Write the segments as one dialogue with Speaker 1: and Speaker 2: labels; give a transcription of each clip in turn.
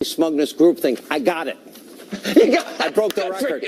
Speaker 1: Smugness groupthink. I got it. I broke the record.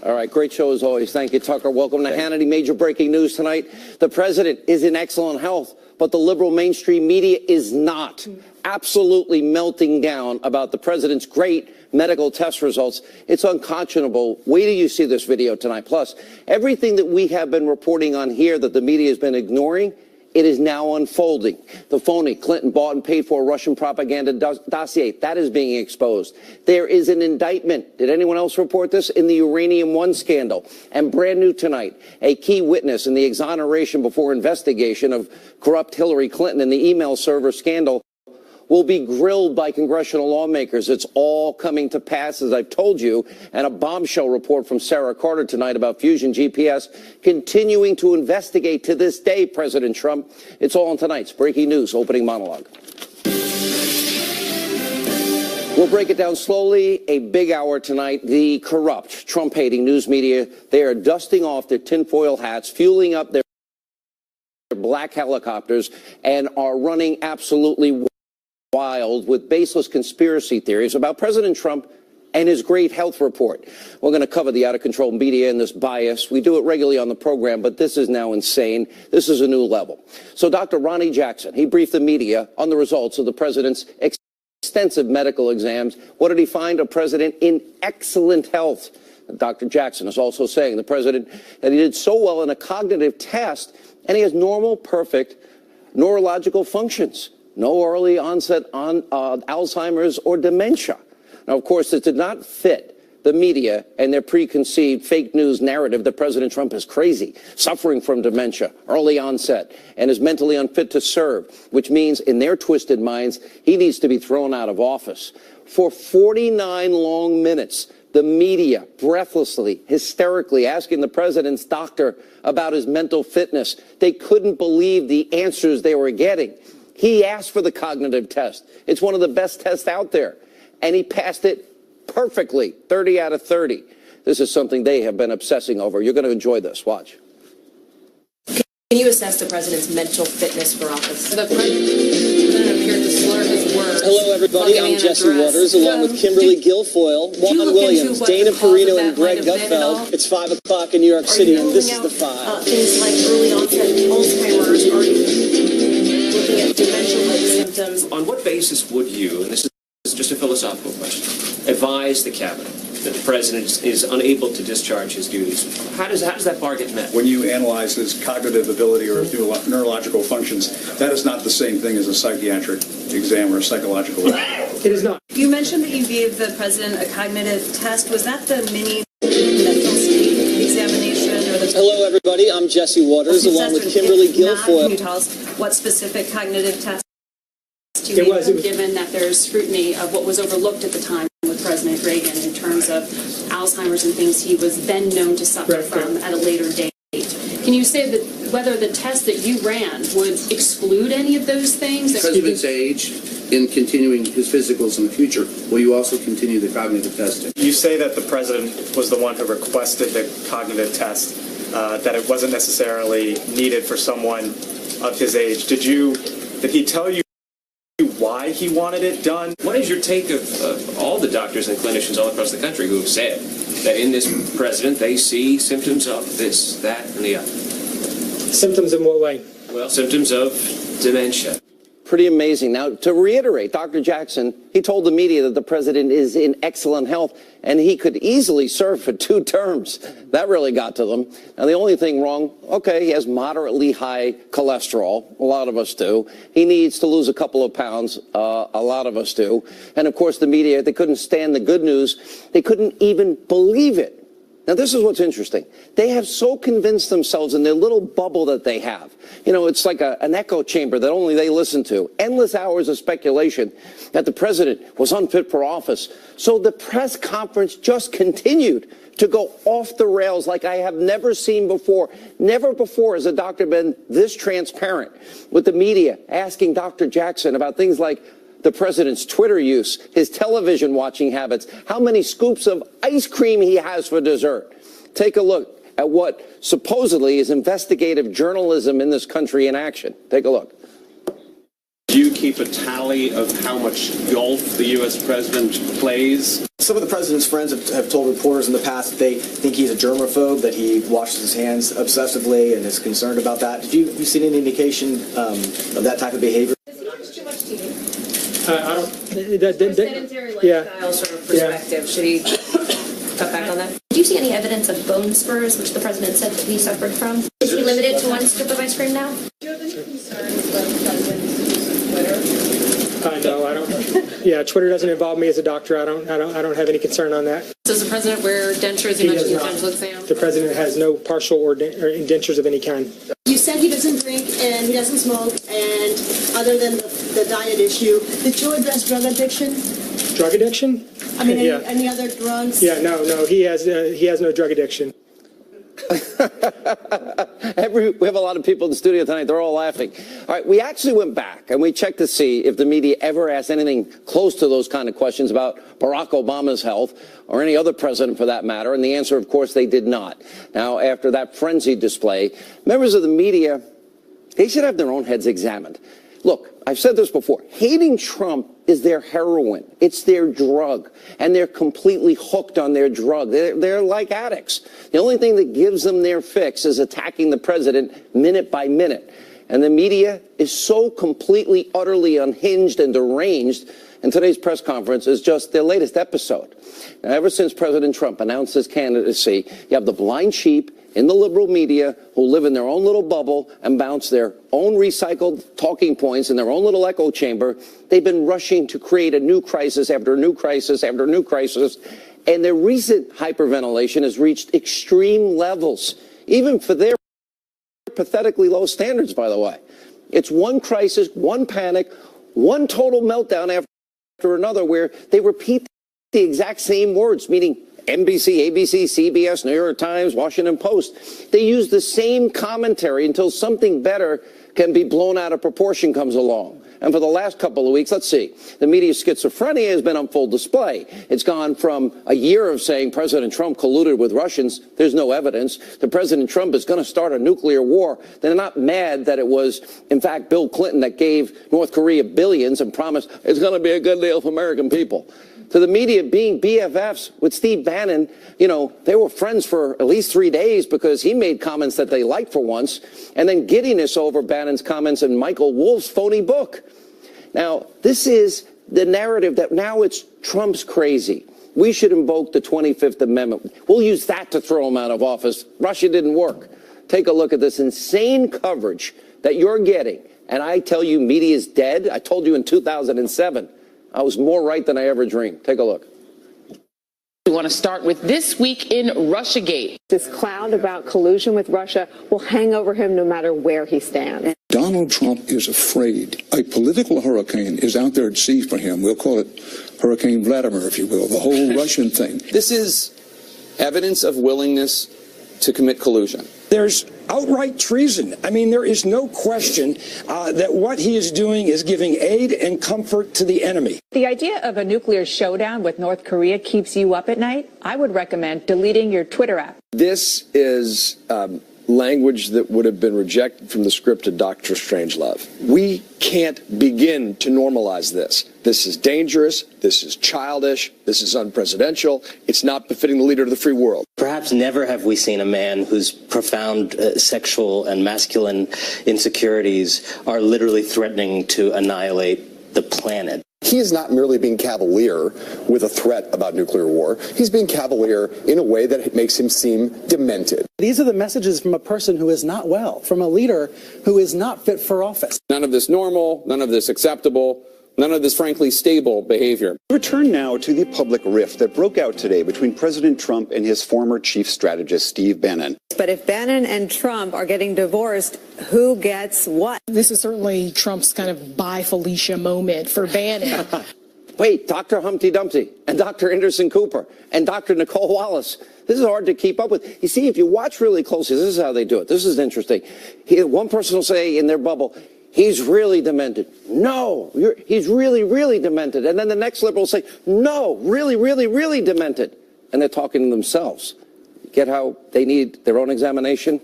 Speaker 1: All right, great show as always. Thank you, Tucker. Welcome to Hannity. Major breaking news tonight. The president is in excellent health, but the liberal mainstream media is not. Absolutely melting down about the president's great medical test results. It's unconscionable. Wait till you see this video tonight. Plus, everything that we have been reporting on here that the media has been ignoring, it is now unfolding. The phony Clinton bought and paid for Russian propaganda dossier, that is being exposed. There is an indictment. Did anyone else report this? In the Uranium One scandal. And brand new tonight, a key witness in the exoneration before investigation of corrupt Hillary Clinton and the email server scandal will be grilled by congressional lawmakers. It's all coming to pass, as I've told you, and a bombshell report from Sarah Carter tonight about Fusion GPS continuing to investigate to this day President Trump. It's all in tonight's Breaking News opening monologue. We'll break it down slowly. A big hour tonight. The corrupt, Trump-hating news media, they are dusting off their tinfoil hats, fueling up their black helicopters, and are running absolutely wild with baseless conspiracy theories about President Trump and his great health report. We're going to cover the out-of-control media and this bias. We do it regularly on the program, but this is now insane. This is a new level. So Dr. Ronnie Jackson, he briefed the media on the results of the president's extensive medical exams. What did he find? A president in excellent health. Dr. Jackson is also saying the president that he did so well in a cognitive test and he has normal, perfect neurological functions. No early onset on Alzheimer's or dementia. Now, of course, this did not fit the media and their preconceived fake news narrative that President Trump is crazy, suffering from dementia, early onset, and is mentally unfit to serve, which means in their twisted minds, he needs to be thrown out of office. For 49 long minutes, the media breathlessly, hysterically asking the president's doctor about his mental fitness. They couldn't believe the answers they were getting. He asked for the cognitive test. It's one of the best tests out there. And he passed it perfectly, 30 out of 30. This is something they have been obsessing over. You're going to enjoy this. Watch.
Speaker 2: Can you assess the president's mental fitness for office? The president appeared to slur his words.
Speaker 3: Hello, everybody. I'm Jesse Waters, along with Kimberly Guilfoyle, Juan Williams, Dana Perino, and Greg Gutfeld. It's 5 o'clock in New York City, and this is the 5.
Speaker 2: Things like early onset Alzheimer's, are you looking at dementia-like symptoms?
Speaker 4: On what basis would you, and this is just a philosophical question, advise the cabinet that the president is unable to discharge his duties? How does that bar get met?
Speaker 5: When you analyze his cognitive ability or neurological functions, that is not the same thing as a psychiatric exam or a psychological exam.
Speaker 4: It is not.
Speaker 6: You mentioned that you gave the president a cognitive test. Was that the mini mental state examination? Or the
Speaker 3: Hello, everybody. I'm Jesse Waters, along with Kimberly Guilfoyle.
Speaker 6: Can you tell us what specific cognitive test you made, given that there's scrutiny of what was overlooked at the time with President Reagan in terms of Alzheimer's and things he was then known to suffer from at a later date? Can you say that whether the test that you ran would exclude any of those things?
Speaker 7: The president's age in continuing his physicals in the future, will you also continue the cognitive testing?
Speaker 8: You say that the president was the one who requested the cognitive test, that it wasn't necessarily needed for someone of his age. Did he tell you why he wanted it done?
Speaker 4: What is your take of all the doctors and clinicians all across the country who have said that in this president they see symptoms of this, that, and the other?
Speaker 9: Symptoms in what way?
Speaker 4: Well, symptoms of dementia.
Speaker 1: Pretty amazing. Now, to reiterate, Dr. Jackson, he told the media that the president is in excellent health and he could easily serve for 2 terms. That really got to them. Now, the only thing wrong, okay, he has moderately high cholesterol. A lot of us do. He needs to lose a couple of pounds. A lot of us do. And, of course, the media, they couldn't stand the good news. They couldn't even believe it. Now, this is what's interesting. They have so convinced themselves in their little bubble that they have. You know, it's like an echo chamber that only they listen to. Endless hours of speculation that the president was unfit for office. So the press conference just continued to go off the rails like I have never seen before. Never before has a doctor been this transparent with the media asking Dr. Jackson about things like the president's Twitter use, his television watching habits, how many scoops of ice cream he has for dessert. Take a look at what supposedly is investigative journalism in this country in action. Take a look.
Speaker 10: Do you keep a tally of how much golf the U.S. president plays?
Speaker 3: Some of the president's friends have told reporters in the past that they think he's a germaphobe, that he washes his hands obsessively and is concerned about that. Have you seen any indication of that type of behavior?
Speaker 2: Does he watch too much TV?
Speaker 9: I don't.
Speaker 2: From a sedentary lifestyle sort of perspective, should he cut back on that?
Speaker 11: Do you see any evidence of bone spurs, which the president said that he suffered from? Is he limited to one scoop of ice cream now?
Speaker 2: Do you have any concerns about the president's use of Twitter?
Speaker 9: No, I don't. Yeah, Twitter doesn't involve me as a doctor. I don't have any concern on that.
Speaker 2: Does the president wear dentures? You mentioned the dental exam.
Speaker 9: The president has no partial or dentures of any kind.
Speaker 12: You said he doesn't drink and he doesn't smoke, and other than the diet issue, did you address drug addiction?
Speaker 9: Drug addiction?
Speaker 12: I mean, any other drugs?
Speaker 9: Yeah, no, he has no drug addiction.
Speaker 1: We have a lot of people in the studio tonight. They're all laughing. All right, we actually went back and we checked to see if the media ever asked anything close to those kind of questions about Barack Obama's health or any other president for that matter. And the answer, of course, they did not. Now, after that frenzied display, members of the media, they should have their own heads examined. Look, I've said this before. Hating Trump is their heroin. It's their drug. And they're completely hooked on their drug. They're like addicts. The only thing that gives them their fix is attacking the president minute by minute. And the media is so completely, utterly unhinged and deranged. And today's press conference is just their latest episode. Now, ever since President Trump announced his candidacy, you have the blind sheep in the liberal media who live in their own little bubble and bounce their own recycled talking points in their own little echo chamber. They've been rushing to create a new crisis after a new crisis after a new crisis. And their recent hyperventilation has reached extreme levels, even for their pathetically low standards, by the way. It's one crisis, one panic, one total meltdown after another where they repeat the exact same words, meaning NBC, ABC, CBS, New York Times, Washington Post. They use the same commentary until something better can be blown out of proportion comes along. And for the last couple of weeks, let's see, the media's schizophrenia has been on full display. It's gone from a year of saying President Trump colluded with Russians, there's no evidence, to President Trump is going to start a nuclear war. They're not mad that it was, in fact, Bill Clinton that gave North Korea billions and promised it's going to be a good deal for American people. To the media being BFFs with Steve Bannon, you know, they were friends for at least 3 days because he made comments that they liked for once, and then giddiness over Bannon's comments in Michael Wolff's phony book. Now, this is the narrative that now it's Trump's crazy. We should invoke the 25th Amendment. We'll use that to throw him out of office. Russia didn't work. Take a look at this insane coverage that you're getting. And I tell you, media is dead. I told you in 2007. I was more right than I ever dreamed. Take a look.
Speaker 13: We want to start with This Week in Russiagate.
Speaker 14: This cloud about collusion with Russia will hang over him no matter where he stands.
Speaker 15: Donald Trump is afraid. A political hurricane is out there at sea for him. We'll call it Hurricane Vladimir, if you will, the whole Russian thing.
Speaker 16: This is evidence of willingness to commit collusion.
Speaker 17: There's outright treason. I mean, there is no question that what he is doing is giving aid and comfort to the enemy.
Speaker 18: The idea of a nuclear showdown with North Korea keeps you up at night. I would recommend deleting your Twitter app.
Speaker 19: This is language that would have been rejected from the script of Dr. Strangelove. We can't begin to normalize this. This is dangerous. This is childish. This is unpresidential. It's not befitting the leader of the free world.
Speaker 20: Perhaps never have we seen a man whose profound sexual and masculine insecurities are literally threatening to annihilate the planet.
Speaker 21: He is not merely being cavalier with a threat about nuclear war. He's being cavalier in a way that makes him seem demented.
Speaker 22: These are the messages from a person who is not well, from a leader who is not fit for office.
Speaker 16: None of this normal, none of this acceptable, none of this, frankly, stable behavior.
Speaker 23: Return now to the public rift that broke out today between President Trump and his former chief strategist, Steve Bannon.
Speaker 14: But if Bannon and Trump are getting divorced, who gets what?
Speaker 24: This is certainly Trump's kind of bye Felicia moment for Bannon.
Speaker 1: Wait, Dr. Humpty Dumpty and Dr. Anderson Cooper and Dr. Nicole Wallace. This is hard to keep up with. You see, if you watch really closely, this is how they do it. This is interesting. One person will say in their bubble, he's really demented. No, he's really, really demented. And then the next liberal will say, no, really, really, really demented. And they're talking to themselves. Get how they need their own examination?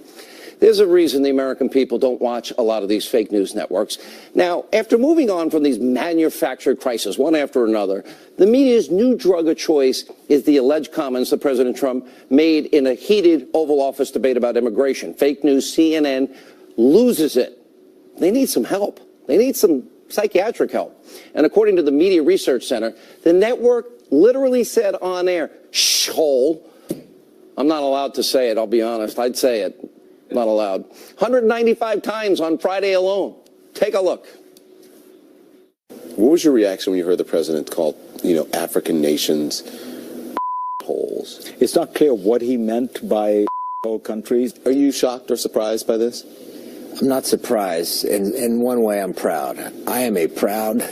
Speaker 1: There's a reason the American people don't watch a lot of these fake news networks. Now, after moving on from these manufactured crises, one after another, the media's new drug of choice is the alleged comments that President Trump made in a heated Oval Office debate about immigration. Fake news, CNN loses it. They need some help. They need some psychiatric help. And according to the Media Research Center, the network literally said on air, "Shhole." I'm not allowed to say it, I'll be honest. I'd say it. Not allowed. 195 times on Friday alone. Take a look.
Speaker 5: What was your reaction when you heard the president call, African nations holes?
Speaker 6: It's not clear what he meant by whole countries.
Speaker 5: Are you shocked or surprised by this?
Speaker 6: I'm not surprised. In one way, I'm proud. I am a proud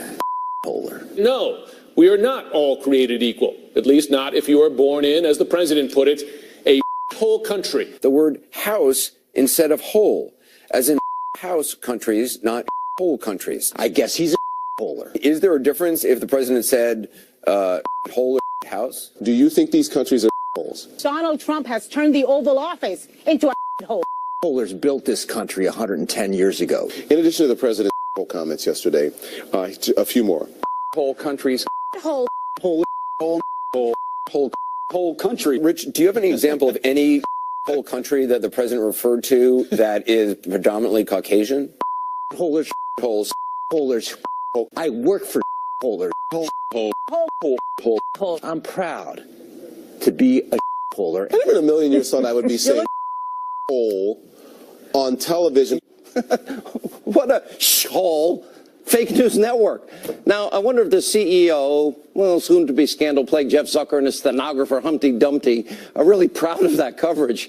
Speaker 6: holder.
Speaker 7: No, we are not all created equal. At least not if you are born in, as the president put it, a whole country.
Speaker 8: The word house instead of whole, as in house countries, not whole countries.
Speaker 6: I guess he's a holer.
Speaker 8: Is there a difference if the president said whole or house?
Speaker 5: Do you think these countries are holes?
Speaker 25: Donald Trump has turned the Oval Office into a hole.
Speaker 6: Holers built this country 110 years ago.
Speaker 5: In addition to the president's comments yesterday, a few more.
Speaker 8: Whole countries.
Speaker 25: Hole.
Speaker 8: Whole. Whole. Whole country. Rich, do you have any example of any whole country that the president referred to that is predominantly Caucasian?
Speaker 6: Holers.
Speaker 8: Holes.
Speaker 6: Holers. I work for holers.
Speaker 8: Hole.
Speaker 6: I'm proud to be a holer.
Speaker 5: I never in a million years thought I would be saying hole on television.
Speaker 1: What a hole. Fake news network. Now, I wonder if the CEO, soon-to-be scandal-plagued Jeff Zucker and his stenographer Humpty Dumpty are really proud of that coverage.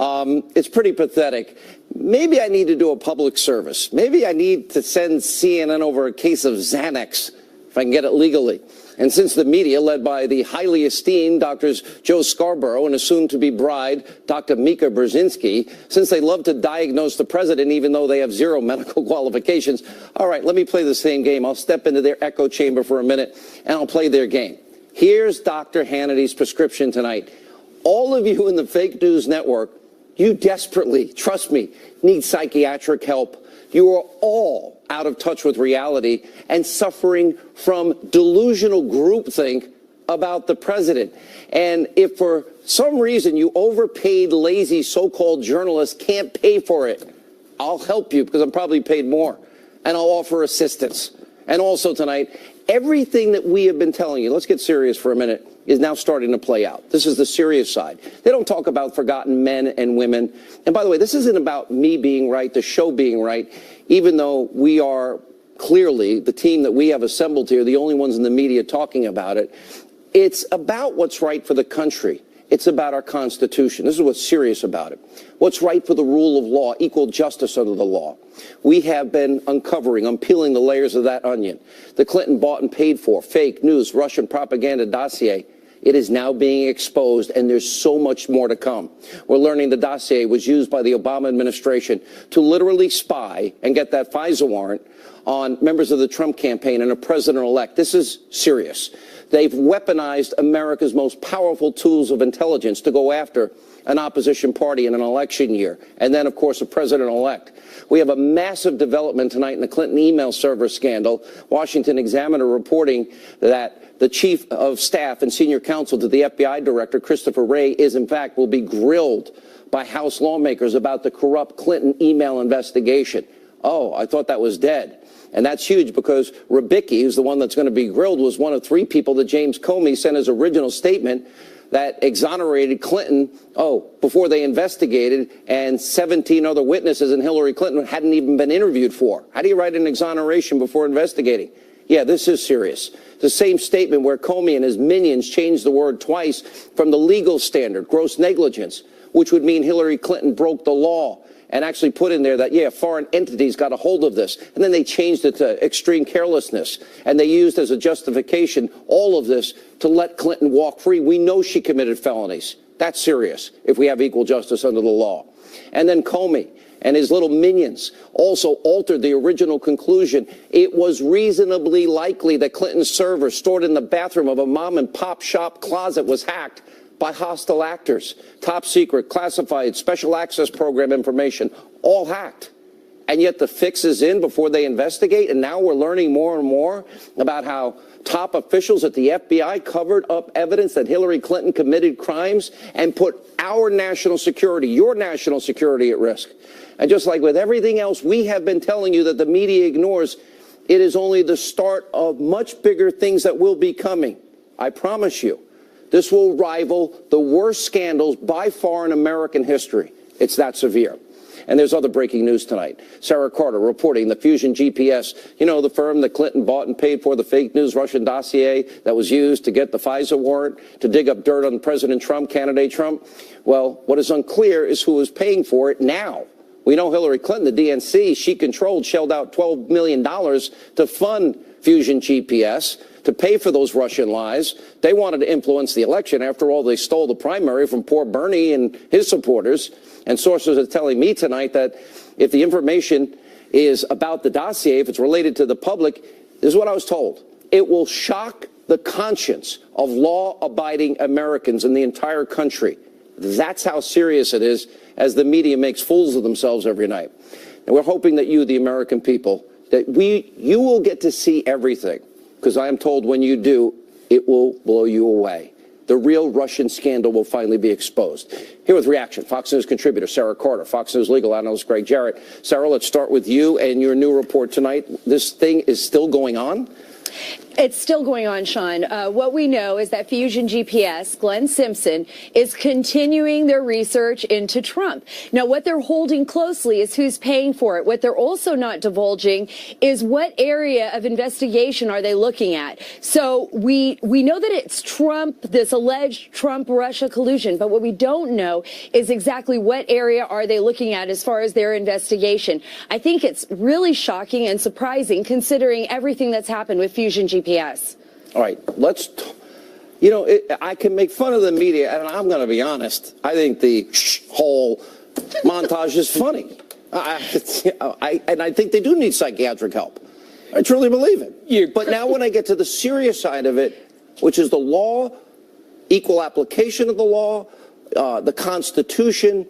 Speaker 1: It's pretty pathetic. Maybe I need to do a public service. Maybe I need to send CNN over a case of Xanax, if I can get it legally. And since the media, led by the highly esteemed Drs. Joe Scarborough and his soon-to-be bride, Dr. Mika Brzezinski, since they love to diagnose the president even though they have zero medical qualifications, all right, let me play the same game. I'll step into their echo chamber for a minute, and I'll play their game. Here's Dr. Hannity's prescription tonight. All of you in the fake news network, you desperately, trust me, need psychiatric help. You are all out of touch with reality and suffering from delusional groupthink about the president. And if for some reason you overpaid lazy so-called journalists can't pay for it, I'll help you because I'm probably paid more. And I'll offer assistance. And also tonight, everything that we have been telling you, let's get serious for a minute, is now starting to play out. This is the serious side. They don't talk about forgotten men and women. And by the way, this isn't about me being right, the show being right, even though we are clearly, the team that we have assembled here, the only ones in the media talking about it. It's about what's right for the country. It's about our Constitution. This is what's serious about it. What's right for the rule of law, equal justice under the law. We have been unpeeling the layers of that onion. The Clinton bought and paid for fake news, Russian propaganda dossier. It is now being exposed, and there's so much more to come. We're learning the dossier was used by the Obama administration to literally spy and get that FISA warrant on members of the Trump campaign and a president-elect. This is serious. They've weaponized America's most powerful tools of intelligence to go after an opposition party in an election year, and then, of course, a president-elect. We have a massive development tonight in the Clinton email server scandal. Washington Examiner reporting that the chief of staff and senior counsel to the FBI director, Christopher Wray, will be grilled by House lawmakers about the corrupt Clinton email investigation. Oh, I thought that was dead. And that's huge because Rybicki, who's the one that's going to be grilled, was one of 3 people that James Comey sent his original statement that exonerated Clinton, before they investigated, and 17 other witnesses and Hillary Clinton hadn't even been interviewed for. How do you write an exoneration before investigating? Yeah, this is serious. The same statement where Comey and his minions changed the word twice from the legal standard, gross negligence, which would mean Hillary Clinton broke the law, and actually put in there that, foreign entities got a hold of this. And then they changed it to extreme carelessness. And they used as a justification all of this to let Clinton walk free. We know she committed felonies. That's serious if we have equal justice under the law. And then Comey and his little minions also altered the original conclusion. It was reasonably likely that Clinton's server stored in the bathroom of a mom and pop shop closet was hacked by hostile actors. Top secret, classified, special access program information, all hacked. And yet the fix is in before they investigate. And now we're learning more and more about how top officials at the FBI covered up evidence that Hillary Clinton committed crimes and put our national security, your national security, at risk. And just like with everything else we have been telling you that the media ignores, it is only the start of much bigger things that will be coming. I promise you, this will rival the worst scandals by far in American history. It's that severe. And there's other breaking news tonight. Sarah Carter reporting the Fusion GPS, you know, the firm that Clinton bought and paid for the fake news Russian dossier that was used to get the FISA warrant, to dig up dirt on President Trump, candidate Trump. Well, what is unclear is who is paying for it now. We know Hillary Clinton, the DNC, she controlled, shelled out $12 million to fund Fusion GPS, to pay for those Russian lies. They wanted to influence the election. After all, they stole the primary from poor Bernie and his supporters. And sources are telling me tonight that if the information is about the dossier, if it's related to the public, this is what I was told. It will shock the conscience of law-abiding Americans in the entire country. That's how serious it is, as the media makes fools of themselves every night. And we're hoping that you, the American people, that you will get to see everything, because I am told when you do, it will blow you away. The real Russian scandal will finally be exposed. Here with reaction, Fox News contributor Sarah Carter, Fox News legal analyst Greg Jarrett. Sarah, let's start with you and your new report tonight. This thing is still going on?
Speaker 2: It's still going on, Sean. What we know is that Fusion GPS, Glenn Simpson, is continuing their research into Trump. Now, what they're holding closely is who's paying for it. What they're also not divulging is what area of investigation are they looking at. So we know that it's Trump, this alleged Trump-Russia collusion, but what we don't know is exactly what area are they looking at as far as their investigation. I think it's really shocking and surprising considering everything that's happened with Fusion GPS.
Speaker 1: All right, I can make fun of the media, and I'm going to be honest. I think the whole montage is funny. And I think they do need psychiatric help. I truly believe it. But now when I get to the serious side of it, which is the law, equal application of the law, the Constitution,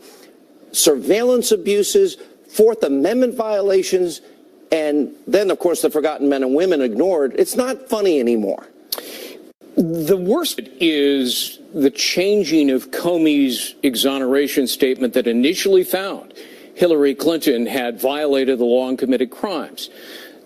Speaker 1: surveillance abuses, Fourth Amendment violations, and then, of course, the forgotten men and women ignored. It's not funny anymore.
Speaker 7: The worst is the changing of Comey's exoneration statement that initially found Hillary Clinton had violated the law and committed crimes.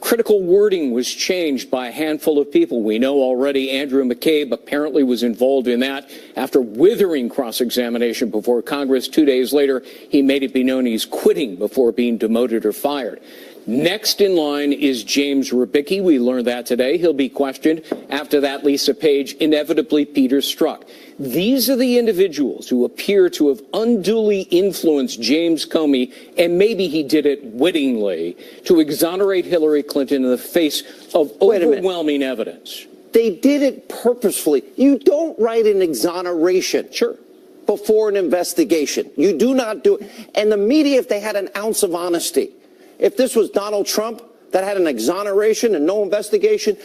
Speaker 7: Critical wording was changed by a handful of people. We know already Andrew McCabe apparently was involved in that. After withering cross-examination before Congress 2 days later, he made it be known he's quitting before being demoted or fired. Next in line is James Rubicki. We learned that today. He'll be questioned. After that, Lisa Page, inevitably Peter Strzok. These are the individuals who appear to have unduly influenced James Comey, and maybe he did it wittingly, to exonerate Hillary Clinton in the face of overwhelming evidence.
Speaker 1: They did it purposefully. You don't write an exoneration.
Speaker 7: Sure.
Speaker 1: Before an investigation. You do not do it. And the media, if they had an ounce of honesty, if this was Donald Trump that had an exoneration and no investigation,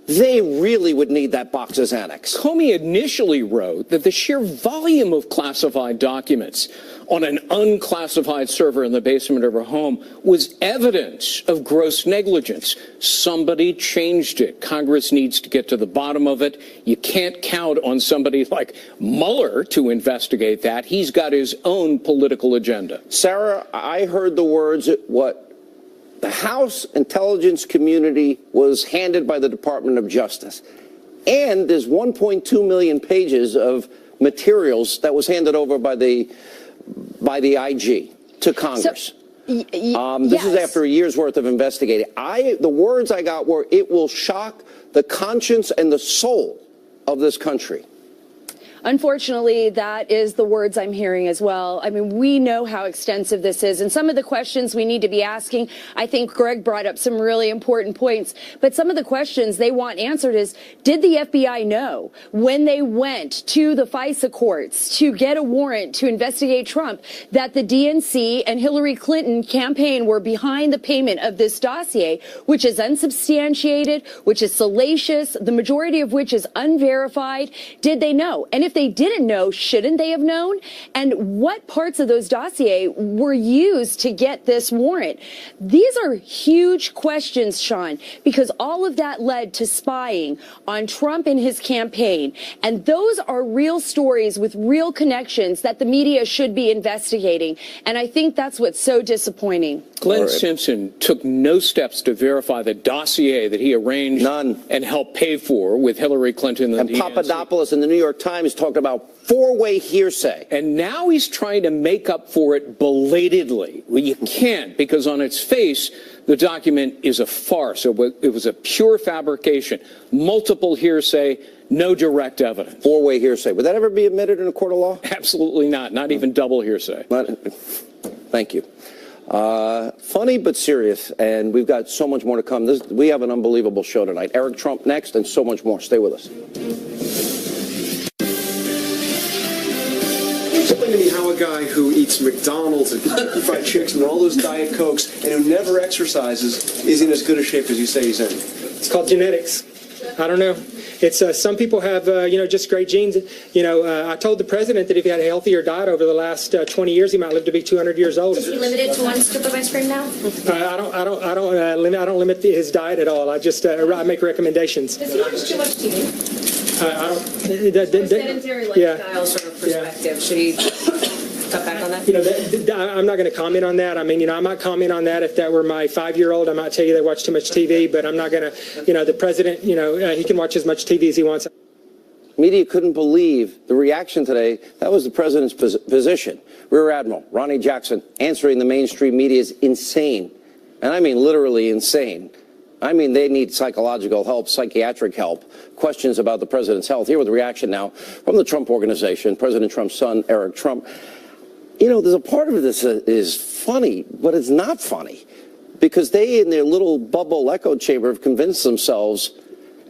Speaker 1: they really would need that box as annex.
Speaker 7: Comey initially wrote that the sheer volume of classified documents on an unclassified server in the basement of her home was evidence of gross negligence. Somebody changed it. Congress needs to get to the bottom of it. You can't count on somebody like Mueller to investigate that. He's got his own political agenda.
Speaker 1: Sarah, I heard the words, what the House intelligence community was handed by the Department of Justice. And there's 1.2 million pages of materials that was handed over by the IG to Congress. This is after a year's worth of investigating. The words I got were, it will shock the conscience and the soul of this country.
Speaker 2: Unfortunately, that is the words I'm hearing as well. I mean, we know how extensive this is, and some of the questions we need to be asking, I think Greg brought up some really important points, but some of the questions they want answered is, did the FBI know when they went to the FISA courts to get a warrant to investigate Trump that the DNC and Hillary Clinton campaign were behind the payment of this dossier, which is unsubstantiated, which is salacious, the majority of which is unverified? Did they know? And if they didn't know, shouldn't they have known? And what parts of those dossiers were used to get this warrant? These are huge questions, Sean, because all of that led to spying on Trump and his campaign. And those are real stories with real connections that the media should be investigating. And I think that's what's so disappointing.
Speaker 7: Glenn Simpson took no steps to verify the dossier that he arranged and helped pay for with Hillary Clinton
Speaker 1: and Papadopoulos in the New York Times talked about four-way hearsay.
Speaker 7: And now he's trying to make up for it belatedly. Well, you can't, because on its face, the document is a farce. It was a pure fabrication, multiple hearsay, no direct evidence.
Speaker 1: Four-way hearsay. Would that ever be admitted in a court of law?
Speaker 7: Absolutely not. Not even double hearsay.
Speaker 1: Thank you. Funny but serious, and we've got so much more to come. We have an unbelievable show tonight. Eric Trump next, and so much more. Stay with us.
Speaker 3: Explain to me how a guy who eats McDonald's and fried chicken and all those Diet Cokes and who never exercises is in as good a shape as you say he's in.
Speaker 9: It's called genetics. I don't know. It's some people have, just great genes. I told the president that if he had a healthier diet over the last 20 years, he might live to be 200 years old.
Speaker 4: Is he limited to one scoop of ice cream now?
Speaker 9: I don't limit his diet at all. I just I make recommendations.
Speaker 4: Does he watch too much TV?
Speaker 9: I don't.
Speaker 4: From a sedentary lifestyle sort of perspective, should he cut back on that?
Speaker 9: I'm not going to comment on that. I mean, I might comment on that if that were my 5-year-old. I might tell you they watch too much TV, but I'm not going to. The president, he can watch as much TV as he wants.
Speaker 1: Media couldn't believe the reaction today. That was the president's position. Rear Admiral Ronnie Jackson answering the mainstream media is insane. And I mean literally insane. I mean, they need psychological help, psychiatric help, questions about the president's health. Here with the reaction now from the Trump Organization, President Trump's son, Eric Trump. There's a part of this is funny, but it's not funny because they, in their little bubble echo chamber, have convinced themselves.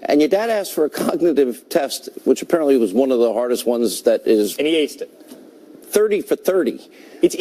Speaker 1: And your dad asked for a cognitive test, which apparently was one of the hardest ones that is.
Speaker 10: And he aced it.
Speaker 1: 30 for 30.
Speaker 10: It's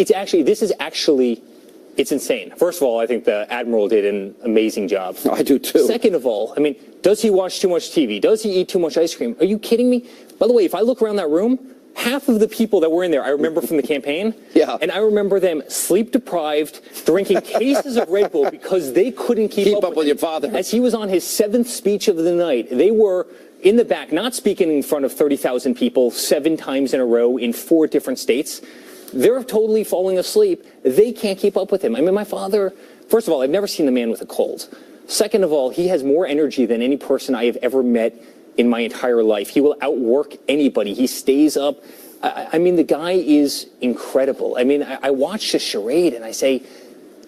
Speaker 10: insane. First of all, I think the Admiral did an amazing job.
Speaker 1: I do too.
Speaker 10: Second of all, I mean, does he watch too much TV? Does he eat too much ice cream? Are you kidding me? By the way, if I look around that room, half of the people that were in there, I remember from the campaign.
Speaker 1: Yeah.
Speaker 10: And I remember them sleep deprived, drinking cases of Red Bull because they couldn't keep up with
Speaker 1: your father.
Speaker 10: As he was on his 7th speech of the night, they were in the back, not speaking in front of 30,000 people 7 times in a row in 4 different states. They're totally falling asleep. They can't keep up with him. I mean, my father, first of all, I've never seen the man with a cold. Second of all, he has more energy than any person I have ever met in my entire life. He will outwork anybody. He stays up. I mean, the guy is incredible. I mean, I watch the charade and I say,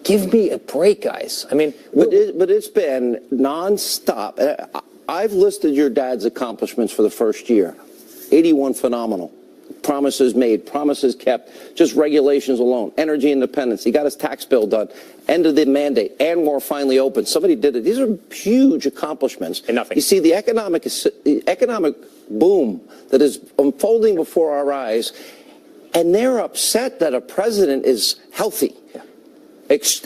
Speaker 10: give me a break, guys. I mean,
Speaker 1: but it's been nonstop. I've listed your dad's accomplishments for the first year. 81 phenomenal. Promises made, promises kept, just regulations alone, energy independence. He got his tax bill done, end of the mandate, and more finally open. Somebody did it. These are huge accomplishments.
Speaker 10: And nothing.
Speaker 1: You see the economic boom that is unfolding before our eyes, and they're upset that a president is healthy. Yeah.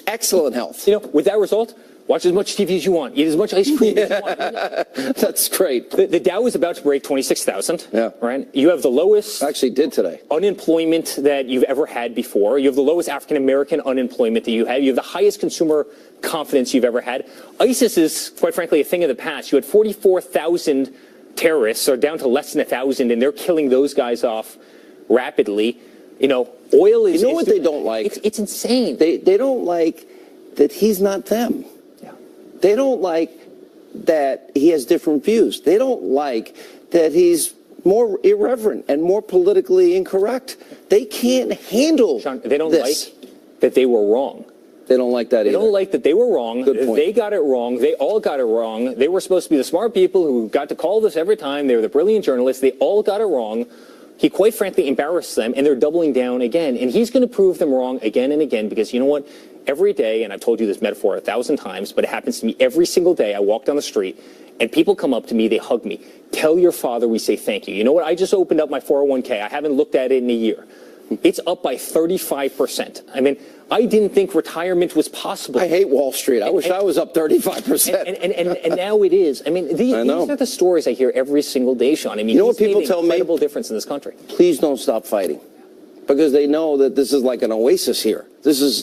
Speaker 1: Excellent health.
Speaker 10: With that result, watch as much TV as you want. Eat as much ice cream as you want.
Speaker 1: That's great.
Speaker 10: The Dow is about to break 26,000.
Speaker 1: Yeah.
Speaker 10: Right? You have the lowest.
Speaker 1: Actually did today.
Speaker 10: Unemployment that you've ever had before. You have the lowest African-American unemployment that you have. You have the highest consumer confidence you've ever had. ISIS is, quite frankly, a thing of the past. You had 44,000 terrorists, or down to less than 1,000, and they're killing those guys off rapidly. Oil is.
Speaker 1: You know what they don't like?
Speaker 10: It's insane.
Speaker 1: They don't like that he's not them. They don't like that he has different views. They don't like that he's more irreverent and more politically incorrect. They can't handle
Speaker 10: Sean, they don't
Speaker 1: this.
Speaker 10: like that they were wrong.
Speaker 1: They don't like that either.
Speaker 10: They don't like that they were wrong.
Speaker 1: Good point.
Speaker 10: They got it wrong. They all got it wrong. They were supposed to be the smart people who got to call this every time. They were the brilliant journalists. They all got it wrong. He quite frankly embarrassed them, and they're doubling down again. And he's going to prove them wrong again and again because you know what? Every day, and I've told you this metaphor 1,000 times, but it happens to me every single day. I walk down the street, and people come up to me. They hug me. Tell your father we say thank you. You know what? I just opened up my 401k. I haven't looked at it in a year. It's up by 35%. I mean, I didn't think retirement was possible.
Speaker 1: I hate Wall Street. I wish I was up 35%.
Speaker 10: And now it is. I mean, these are the stories I hear every single day, Sean. I mean,
Speaker 1: you know what people tell me?
Speaker 10: Incredible difference in this country.
Speaker 1: Please don't stop fighting, because they know that this is like an oasis here.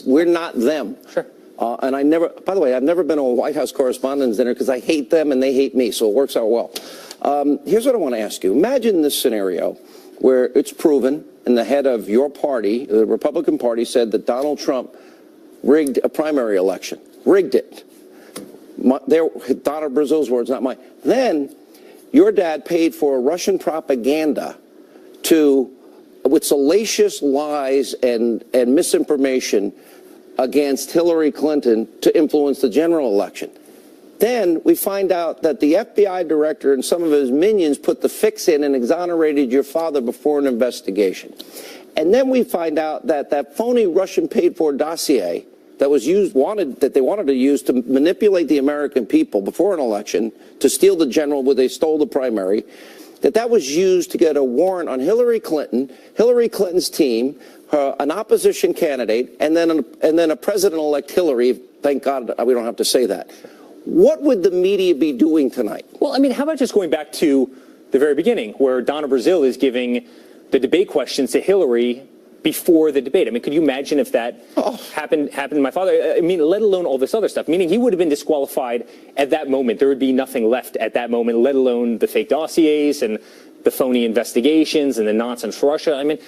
Speaker 1: We're not them.
Speaker 10: Sure.
Speaker 1: And by the way, I've never been to a White House Correspondents' Dinner because I hate them and they hate me, so it works out well. Here's what I want to ask you. Imagine this scenario where it's proven, and the head of your party, the Republican Party, said that Donald Trump rigged a primary election. Rigged it. Donna Brazil's words, not mine. Then your dad paid for Russian propaganda with salacious lies and misinformation against Hillary Clinton to influence the general election. Then we find out that the FBI director and some of his minions put the fix in and exonerated your father before an investigation. And then we find out that that phony Russian paid-for dossier that was they wanted to use to manipulate the American people before an election to steal the general where they stole the primary, that was used to get a warrant on Hillary Clinton, Hillary Clinton's team, an opposition candidate, and then a president-elect Hillary. Thank God we don't have to say that. What would the media be doing tonight?
Speaker 10: Well, I mean, how about just going back to the very beginning, where Donna Brazil is giving the debate questions to Hillary before the debate? I mean, could you imagine if that happened to my father? I mean, let alone all this other stuff, meaning he would have been disqualified at that moment. There would be nothing left at that moment, let alone the fake dossiers and the phony investigations and the nonsense Russia. I mean,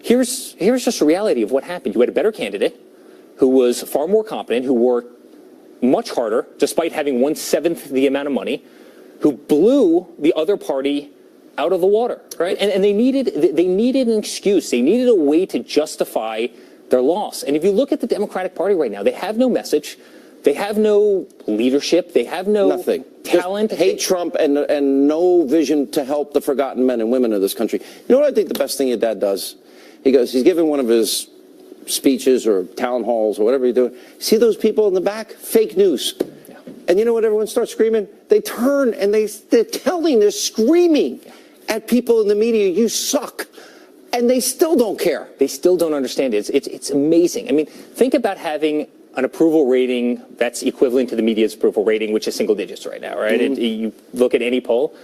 Speaker 10: here's just a reality of what happened. You had a better candidate who was far more competent, who worked much harder, despite having 1/7 the amount of money, who blew the other party out of the water, right? And they needed an excuse. They needed a way to justify their loss. And if you look at the Democratic Party right now, they have no message. They have no leadership. They have no talent.
Speaker 1: Just hate Trump and no vision to help the forgotten men and women of this country. You know what I think the best thing your dad does? He's giving one of his speeches or town halls or whatever you do. See those people in the back? Fake news. Yeah. And you know what everyone starts screaming? They turn and they're screaming at people in the media, you suck. And they still don't care.
Speaker 10: They still don't understand it. It's amazing. I mean, think about having an approval rating that's equivalent to the media's approval rating, which is single digits right now, right?
Speaker 1: Mm-hmm.
Speaker 10: You look at any poll.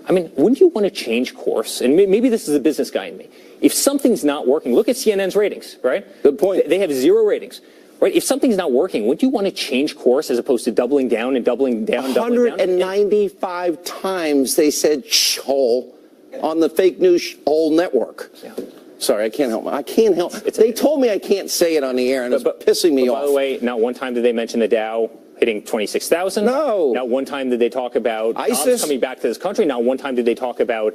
Speaker 10: I mean, wouldn't you want to change course? And maybe this is a business guy in me. If something's not working, look at CNN's ratings, right?
Speaker 1: Good point.
Speaker 10: They have 0 ratings, right? If something's not working, wouldn't you want to change course as opposed to doubling down and doubling down?
Speaker 1: 195 times they said hole on the fake news whole network. Yeah. Sorry, I can't help it. I can't help it. They told me I can't say it on the air, and it's pissing me off.
Speaker 10: By the way, not one time did they mention the Dow hitting 26,000.
Speaker 1: No.
Speaker 10: Not one time did they talk about
Speaker 1: ISIS
Speaker 10: coming back to this country. Not one time did they talk about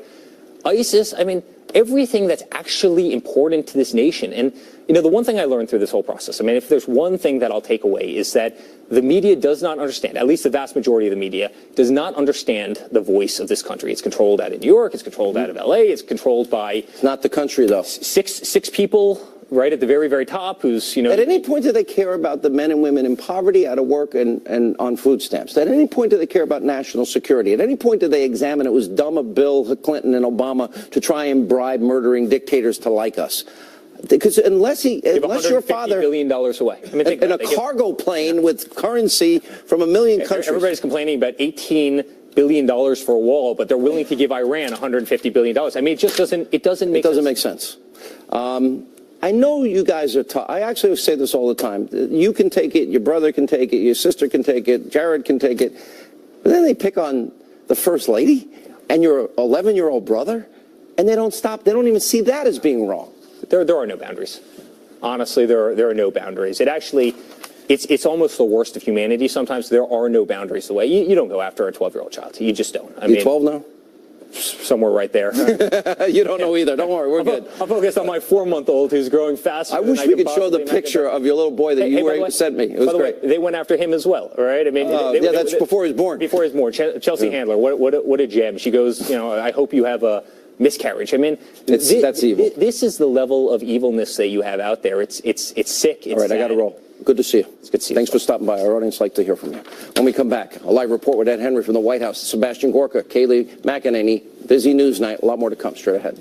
Speaker 10: ISIS. I mean, everything that's actually important to this nation. And, you know, the one thing I learned through this whole process, I mean, if there's one thing that I'll take away is that the media does not understand, at least the vast majority of the media, does not understand the voice of this country. It's controlled out of New York. It's controlled out of L.A. It's controlled by...
Speaker 1: It's not the country, though.
Speaker 10: Six people right at the very, very top who's, you know...
Speaker 1: At any point do they care about the men and women in poverty, out of work, and on food stamps? At any point do they care about national security? At any point do they examine it was dumb of Bill Clinton and Obama to try and bribe murdering dictators to like us? Because unless your father...
Speaker 10: $150 billion away. I mean,
Speaker 1: in a cargo plane with currency from a million countries.
Speaker 10: Everybody's complaining about $18 billion for a wall, but they're willing to give Iran $150 billion. I mean, it just doesn't make sense.
Speaker 1: I know you guys are tough. I actually say this all the time. You can take it, your brother can take it, your sister can take it, Jared can take it. But then they pick on the First Lady and your 11-year-old brother, and they don't stop. They don't even see that as being wrong.
Speaker 10: There are no boundaries. Honestly, there are no boundaries. It actually, it's almost the worst of humanity sometimes. There are no boundaries the way. You don't go after a 12-year-old child. You just don't.
Speaker 1: You're 12 now?
Speaker 10: Somewhere right there.
Speaker 1: You don't know either. Don't worry, we're good.
Speaker 10: I'll focus on my 4-month-old who's growing faster.
Speaker 1: I wish we could show the picture of your little boy that you sent me. It was great.
Speaker 10: They went after him as well, right? I mean,
Speaker 1: that's before he was born.
Speaker 10: Before he was born. Chelsea Handler, what a gem. She goes, you know, I hope you have a miscarriage. I mean,
Speaker 1: that's evil.
Speaker 10: This is the level of evilness that you have out there. It's sick. It's
Speaker 1: all right, sad. I got to roll. Good to see you.
Speaker 10: It's good to see you.
Speaker 1: Thanks for stopping by. Our audience like to hear from you. When we come back, a live report with Ed Henry from the White House. Sebastian Gorka, Kayleigh McEnany. Busy news night. A lot more to come straight ahead.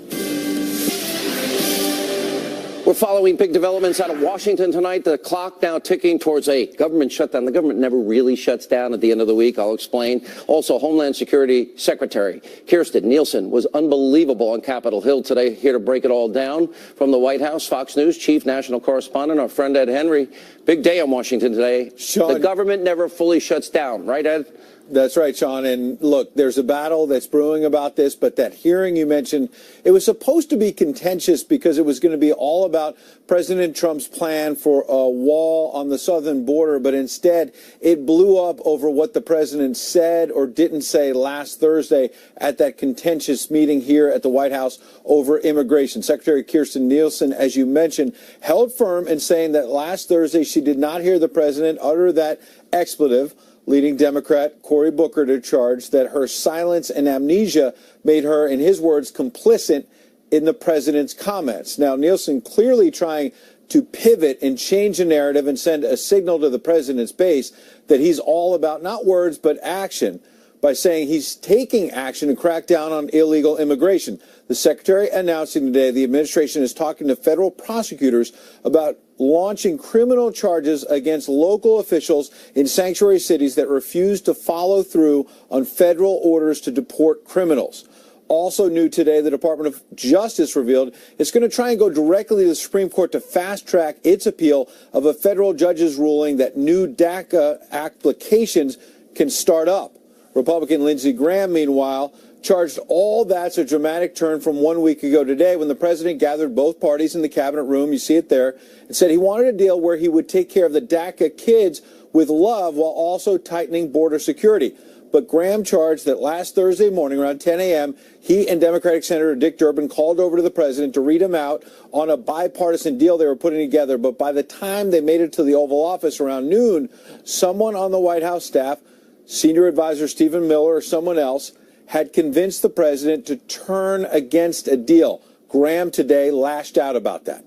Speaker 1: We're following big developments out of Washington tonight. The clock now ticking towards a government shutdown. The government never really shuts down at the end of the week. I'll explain. Also, Homeland Security Secretary Kirstjen Nielsen was unbelievable on Capitol Hill today. Here to break it all down from the White House, Fox News Chief National Correspondent, our friend Ed Henry. Big day on Washington today.
Speaker 11: Sean,
Speaker 1: the government never fully shuts down, right, Ed?
Speaker 11: That's right, Sean. And look, there's a battle that's brewing about this, but that hearing you mentioned, it was supposed to be contentious because it was going to be all about President Trump's plan for a wall on the southern border, but instead it blew up over what the president said or didn't say last Thursday at that contentious meeting here at the White House over immigration. Secretary Kirstjen Nielsen, as you mentioned, held firm in saying that last Thursday she did not hear the president utter that expletive, leading Democrat Cory Booker to charge that her silence and amnesia made her, in his words, complicit in the president's comments. Now, Nielsen clearly trying to pivot and change the narrative and send a signal to the president's base that he's all about not words but action by saying he's taking action to crack down on illegal immigration. The secretary announcing today the administration is talking to federal prosecutors about launching criminal charges against local officials in sanctuary cities that refuse to follow through on federal orders to deport criminals. Also new today, the Department of Justice revealed it's going to try and go directly to the Supreme Court to fast-track its appeal of a federal judge's ruling that new DACA applications can start up. Republican Lindsey Graham, meanwhile, charged all that's a dramatic turn from 1 week ago today when the president gathered both parties in the cabinet room, you see it there, and said he wanted a deal where he would take care of the DACA kids with love while also tightening border security. But Graham charged that last Thursday morning around 10 a.m., he and Democratic Senator Dick Durbin called over to the president to read him out on a bipartisan deal they were putting together. But by the time they made it to the Oval Office around noon, someone on the White House staff, Senior Advisor Stephen Miller or someone else, had convinced the president to turn against a deal. Graham today lashed out about that.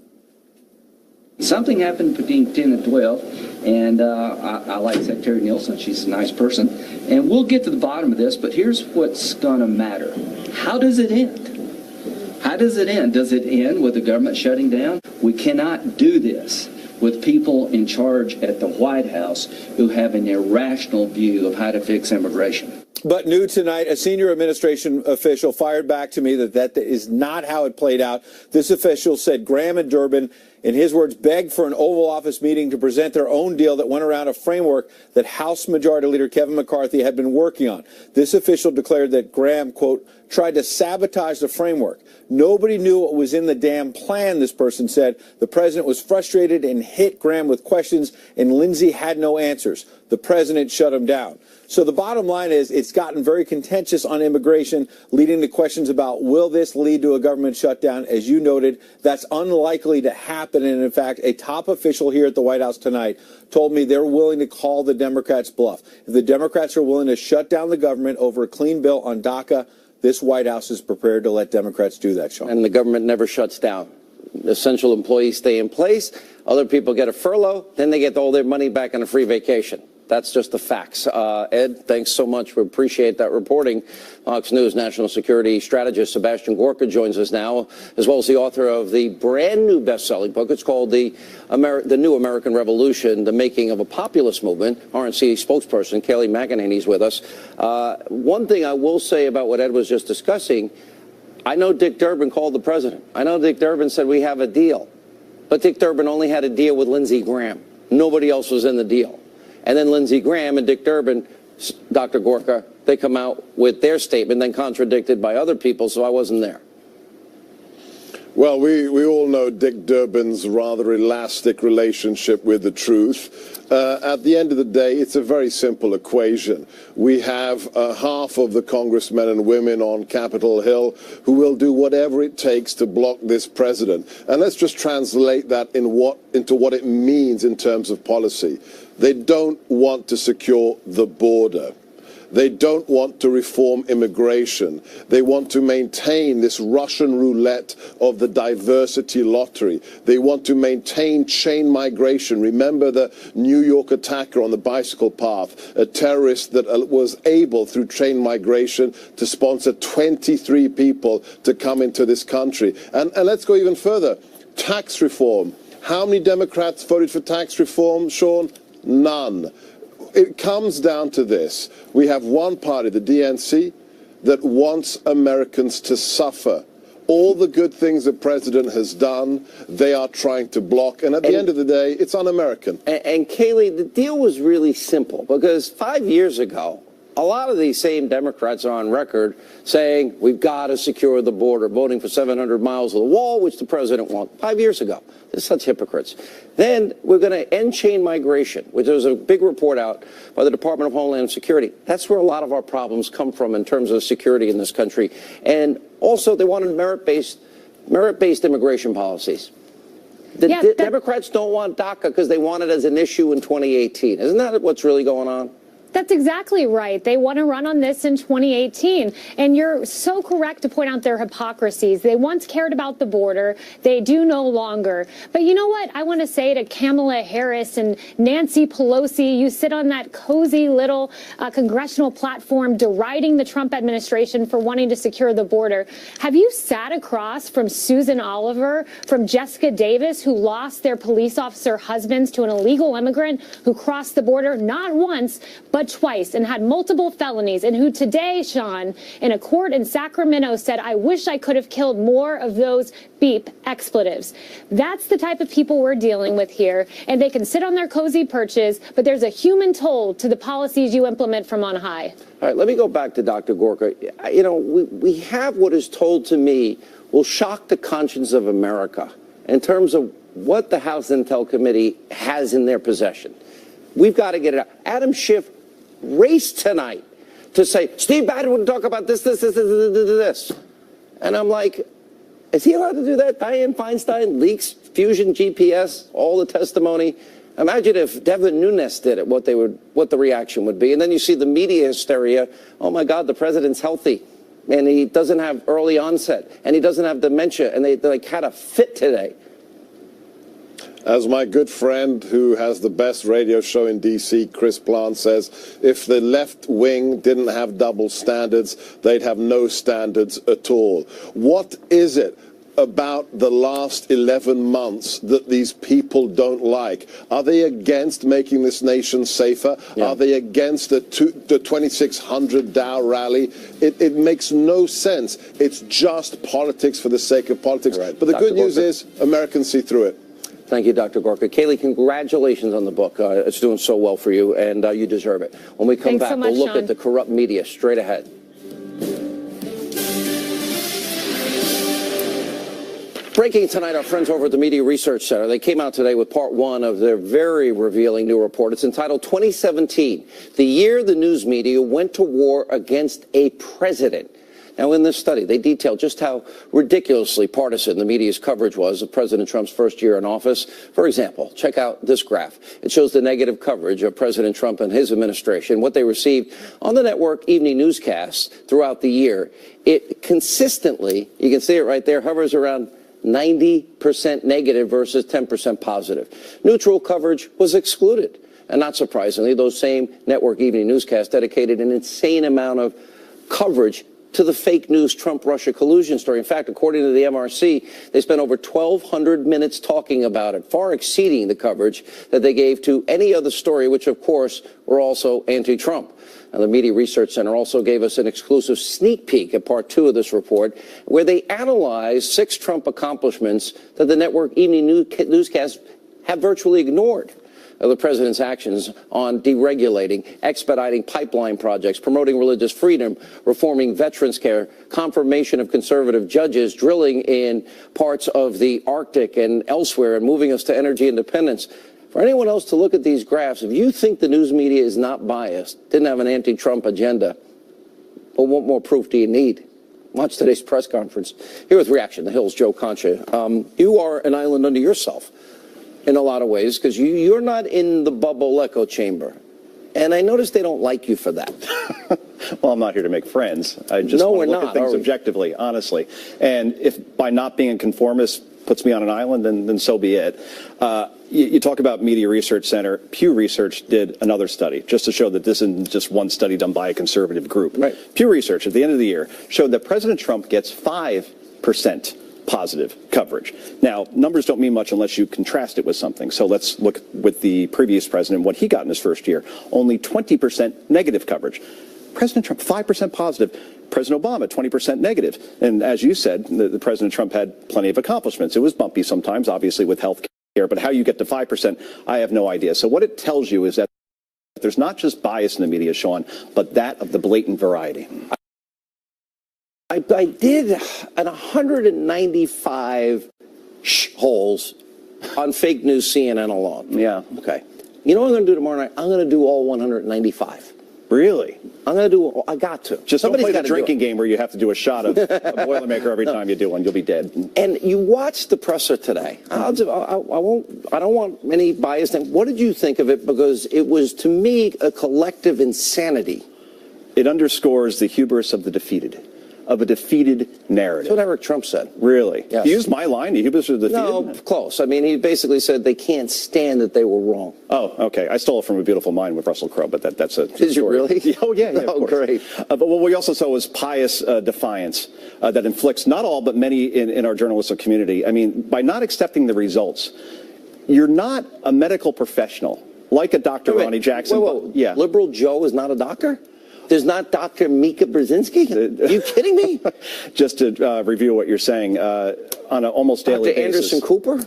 Speaker 12: Something happened between 10 and 12, and I like Secretary Nielsen. She's a nice person. And we'll get to the bottom of this, but here's what's going to matter. How does it end? How does it end? Does it end with the government shutting down? We cannot do this with people in charge at the White House who have an irrational view of how to fix immigration.
Speaker 11: But new tonight, a senior administration official fired back to me that is not how it played out. This official said Graham and Durbin, in his words, begged for an Oval Office meeting to present their own deal that went around a framework that House Majority Leader Kevin McCarthy had been working on. This official declared that Graham, quote, tried to sabotage the framework. Nobody knew what was in the damn plan, this person said. The president was frustrated and hit Graham with questions, and Lindsey had no answers. The president shut him down. So the bottom line is it's gotten very contentious on immigration, leading to questions about will this lead to a government shutdown? As you noted, that's unlikely to happen. And in fact, a top official here at the White House tonight told me they're willing to call the Democrats' bluff. If the Democrats are willing to shut down the government over a clean bill on DACA, this White House is prepared to let Democrats do that, Sean.
Speaker 1: And the government never shuts down. Essential employees stay in place. Other people get a furlough. Then they get all their money back on a free vacation. That's just the facts. Ed, thanks so much. We appreciate that reporting. Fox News national security strategist Sebastian Gorka joins us now, as well as the author of the brand new best-selling book. It's called The New American Revolution, The Making of a Populist Movement. RNC spokesperson Kayleigh McEnany is with us. One thing I will say about what Ed was just discussing, I know Dick Durbin called the president. I know Dick Durbin said we have a deal. But Dick Durbin only had a deal with Lindsey Graham. Nobody else was in the deal. And then Lindsey Graham and Dick Durbin, Dr. Gorka, they come out with their statement, then contradicted by other people, so I wasn't there.
Speaker 13: Well, we all know Dick Durbin's rather elastic relationship with the truth. At the end of the day, it's a very simple equation. We have half of the congressmen and women on Capitol Hill who will do whatever it takes to block this president. And let's just translate that into what it means in terms of policy. They don't want to secure the border. They don't want to reform immigration. They want to maintain this Russian roulette of the diversity lottery. They want to maintain chain migration. Remember the New York attacker on the bicycle path, a terrorist that was able, through chain migration, to sponsor 23 people to come into this country. And let's go even further. Tax reform. How many Democrats voted for tax reform, Sean? None. It comes down to this. We have one party, the DNC, that wants Americans to suffer. All the good things the president has done, they are trying to block. And at the end of the day, it's un-American.
Speaker 1: And Kayleigh, the deal was really simple because 5 years ago, a lot of these same Democrats are on record saying we've got to secure the border, voting for 700 miles of the wall, which the president wants 5 years ago. They're such hypocrites. Then we're going to end chain migration, which was a big report out by the Department of Homeland Security. That's where a lot of our problems come from in terms of security in this country. And also, they wanted merit-based immigration policies. The Democrats don't want DACA because they want it as an issue in 2018. Isn't that what's really going on?
Speaker 4: That's exactly right. They want to run on this in 2018. And you're so correct to point out their hypocrisies. They once cared about the border. They do no longer. But you know what? I want to say to Kamala Harris and Nancy Pelosi, you sit on that cozy little congressional platform deriding the Trump administration for wanting to secure the border. Have you sat across from Susan Oliver, from Jessica Davis, who lost their police officer husbands to an illegal immigrant who crossed the border not once, but twice and had multiple felonies, and who today, Sean, in a court in Sacramento said, I wish I could have killed more of those beep expletives. That's the type of people we're dealing with here, and they can sit on their cozy perches, but there's a human toll to the policies you implement from on high.
Speaker 1: All right, let me go back to Dr. Gorka. You know, we have what is told to me will shock the conscience of America in terms of what the House Intel Committee has in their possession. We've got to get it out. Adam Schiff raced tonight to say, Steve Bannon would talk about this. And I'm like, is he allowed to do that? Dianne Feinstein leaks Fusion GPS, all the testimony. Imagine if Devin Nunes did it, what the reaction would be. And then you see the media hysteria. Oh my God, the president's healthy. And he doesn't have early onset. And he doesn't have dementia. And they like had a fit today.
Speaker 13: As my good friend who has the best radio show in D.C., Chris Plant, says, if the left wing didn't have double standards, they'd have no standards at all. What is it about the last 11 months that these people don't like? Are they against making this nation safer? Yeah. Are they against the 2,600 Dow rally? It makes no sense. It's just politics for the sake of politics. Right. But the good news is Americans see through it.
Speaker 1: Thank you, Dr. Gorka. Kayleigh, congratulations on the book. It's doing so well for you, and you deserve it. When we come back, we'll look at the corrupt media straight ahead. Breaking tonight, our friends over at the Media Research Center, they came out today with part one of their very revealing new report. It's entitled 2017, the year the news media went to war against a president. Now, in this study, they detail just how ridiculously partisan the media's coverage was of President Trump's first year in office. For example, check out this graph. It shows the negative coverage of President Trump and his administration, what they received on the network evening newscasts throughout the year. It consistently, you can see it right there, hovers around 90% negative versus 10% positive. Neutral coverage was excluded. And not surprisingly, those same network evening newscasts dedicated an insane amount of coverage to the fake news Trump-Russia collusion story. In fact, according to the MRC, they spent over 1,200 minutes talking about it, far exceeding the coverage that they gave to any other story, which, of course, were also anti-Trump. And the Media Research Center also gave us an exclusive sneak peek at part two of this report, where they analyzed 6 Trump accomplishments that the network evening newscasts have virtually ignored. The president's actions on deregulating, expediting pipeline projects, promoting religious freedom, reforming veterans care, confirmation of conservative judges, drilling in parts of the Arctic and elsewhere, and moving us to energy independence. For anyone else to look at these graphs, if you think the news media is not biased, didn't have an anti-Trump agenda, well, what more proof do you need? Watch today's press conference. Here with Reaction, The Hill's Joe Concha. You are an island unto yourself in a lot of ways, because you're not in the bubble echo chamber. And I notice they don't like you for that.
Speaker 15: Well, I'm not here to make friends. I just want to look at things objectively, honestly. And if by not being a conformist puts me on an island, then so be it. You talk about Media Research Center. Pew Research did another study just to show that this isn't just one study done by a conservative group. Right. Pew Research at the end of the year showed that President Trump gets 5% positive coverage. Now, numbers don't mean much unless you contrast it with something. So let's look with the previous president, what he got in his first year. Only 20% negative coverage. President Trump, 5% positive. President Obama, 20% negative. And as you said, the President Trump had plenty of accomplishments. It was bumpy sometimes, obviously, with health care. But how you get to 5%, I have no idea. So what it tells you is that there's not just bias in the media, Sean, but that of the blatant variety.
Speaker 1: I did an 195 holes on fake news CNN alone.
Speaker 15: Yeah.
Speaker 1: Okay. You know what I'm going to do tomorrow night? I'm going to do all 195.
Speaker 15: Really?
Speaker 1: I'm going to do. I got to.
Speaker 15: Just don't play the drinking game where you have to do a shot of a Boilermaker every time you do one. You'll be dead.
Speaker 1: And you watched the presser today. I don't want any bias. What did you think of it? Because it was, to me, a collective insanity.
Speaker 15: It underscores the hubris of the defeated. Of a defeated narrative.
Speaker 1: That's what Eric Trump said.
Speaker 15: Really?
Speaker 1: Yes.
Speaker 15: He used my line, the hubris of the defeated?
Speaker 1: No, close. I mean, he basically said they can't stand that they were wrong.
Speaker 15: Oh, okay. I stole it from A Beautiful Mind with Russell Crowe, but that's a
Speaker 1: Did you really?
Speaker 15: Oh, yeah, of course.
Speaker 1: Great.
Speaker 15: But what we also saw was pious defiance that inflicts not all, but many in our journalistic community. I mean, by not accepting the results, you're not a medical professional, like a Dr. Ronnie Jackson.
Speaker 1: Whoa.
Speaker 15: Yeah.
Speaker 1: Liberal Joe is not a doctor? There's not Dr. Mika Brzezinski? Are you kidding me?
Speaker 15: Just to review what you're saying, on an almost daily
Speaker 1: Dr.
Speaker 15: basis.
Speaker 1: Anderson Cooper?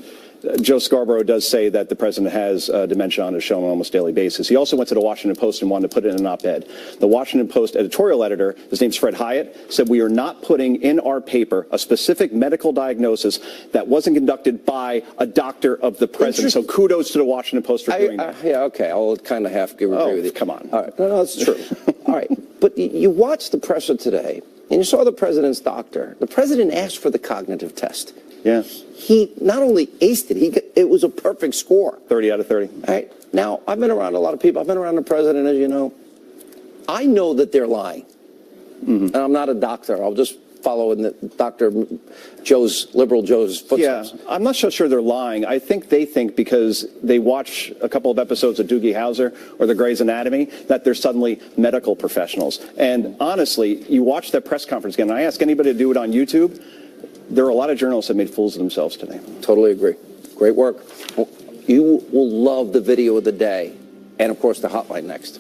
Speaker 15: Joe Scarborough does say that the president has dementia on his show on an almost daily basis. He also went to the Washington Post and wanted to put it in an op-ed. The Washington Post editorial editor, his name's Fred Hyatt, said we are not putting in our paper a specific medical diagnosis that wasn't conducted by a doctor of the president. So kudos to the Washington Post for doing that.
Speaker 1: Yeah, okay. I'll kind of have to agree with you.
Speaker 15: Come on.
Speaker 1: All right. No, that's true. All right. But you watched the presser today, and you saw the president's doctor. The president asked for the cognitive test.
Speaker 15: Yeah.
Speaker 1: He not only aced it, it was a perfect score.
Speaker 15: 30 out of 30.
Speaker 1: All right. Now, I've been around a lot of people. I've been around the president, as you know. I know that they're lying. Mm-hmm. And I'm not a doctor. I'll just follow in Liberal Joe's footsteps.
Speaker 15: Yeah, I'm not so sure they're lying. I think they think because they watch a couple of episodes of Doogie Howser or the Grey's Anatomy that they're suddenly medical professionals. And honestly, you watch that press conference again, and I ask anybody to do it on YouTube, there are a lot of journalists that made fools of themselves today.
Speaker 1: Totally agree. Great work. You will love the video of the day and, of course, the hotline next.